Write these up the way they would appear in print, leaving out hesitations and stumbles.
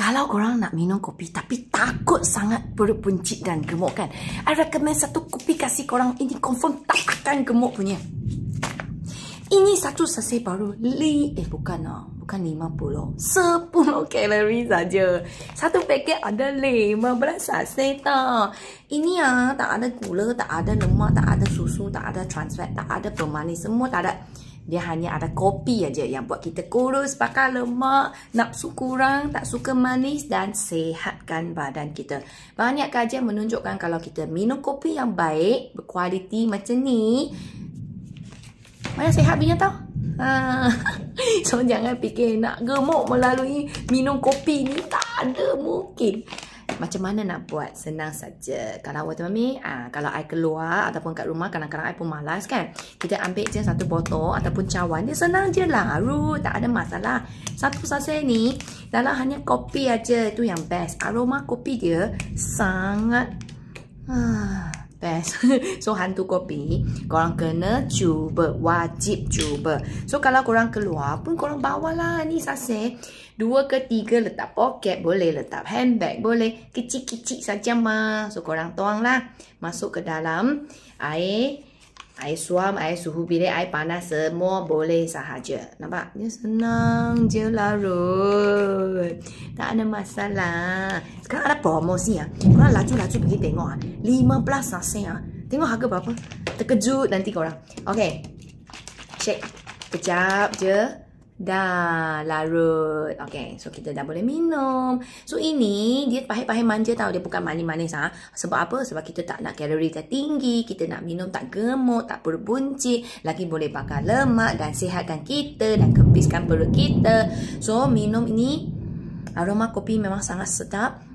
Kalau korang nak minum kopi tapi takut sangat perut buncit dan gemuk kan, I recommend satu kopi kasih korang. Ini confirm tak akan gemuk punya. Ini satu sachet baru bukan 50, 10 kalori saja. Satu paket ada 15 sachet tau. Ini tak ada gula, tak ada lemak, tak ada susu, tak ada trans fat, tak ada pemanis, semua tak ada. Dia hanya ada kopi aja yang buat kita kurus, bakar lemak, nafsu kurang, tak suka manis dan sehatkan badan kita. Banyak kajian menunjukkan kalau kita minum kopi yang baik, berkualiti macam ni, mana sihat punya tau. So jangan fikir nak gemuk melalui minum kopi ni, tak ada mungkin. Macam mana nak buat? Senang saja. Kalau awak mami, kalau I keluar ataupun kat rumah, kadang-kadang I pun malas kan. Kita ambil je satu botol ataupun cawan. Dia senang je lah. Tak ada masalah. Satu sachet ni, dalam hanya kopi aja. Itu yang best. Aroma kopi dia sangat best. So hantu kopi, korang kena cuba, wajib cuba. So kalau korang keluar pun korang bawalah ni sachet 2 ke 3, letak poket boleh, letak handbag boleh, kecil-kecil saja mah. So korang tuang lah, masuk ke dalam air suam, air suhu bilik, air panas, semua boleh sahaja. Nampak? Dia senang je larut. Tak ada masalah. Sekarang ada promosi korang laju-laju pergi tengok 15 sachet Tengok harga berapa. Terkejut nanti korang. Okay. Shake. Kejap je. Dah larut. Okay, so kita dah boleh minum. So ini dia pahit-pahit manja tau. Dia bukan manis-manis Sebab apa? Sebab kita tak nak kalori tinggi. Kita nak minum tak gemuk, tak perut buncit. Lagi boleh bakar lemak dan sihatkan kita dan kepiskan perut kita. So minum ini, aroma kopi memang sangat sedap.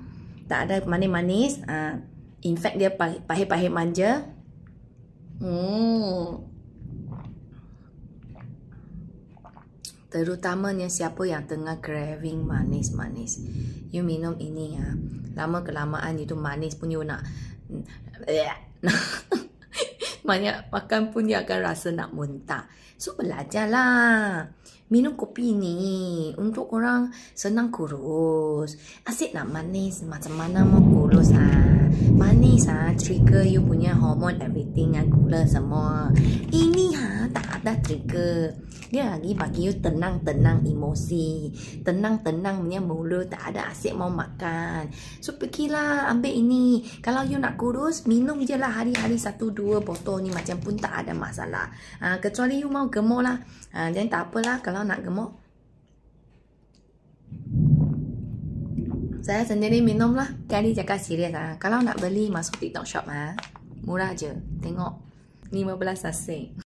Tak ada manis-manis. In fact dia pahit-pahit manja. Terutamanya siapa yang tengah craving manis-manis, you minum ini lama-kelamaan itu manis pun you nak banyak makan pun you akan rasa nak muntah. So belajarlah minum kopi ni untuk orang senang kurus. Asyik nak manis, macam mana mau kurus manis trigger you punya hormon everything gula semua. Ini tak ada trigger. Dia lagi bagi you tenang-tenang emosi, tenang-tenang punya mulut, tak ada asyik mau makan. So pergilah ambil ini. Kalau you nak kurus, minum je lah hari-hari 1-2 botol ni macam pun tak ada masalah. Kecuali you mau gemuk lah. Jadi tak apalah kalau nak gemuk. Saya sendiri minum lah. Kali cakap serius Kalau nak beli masuk TikTok shop murah je. Tengok 15 sachet.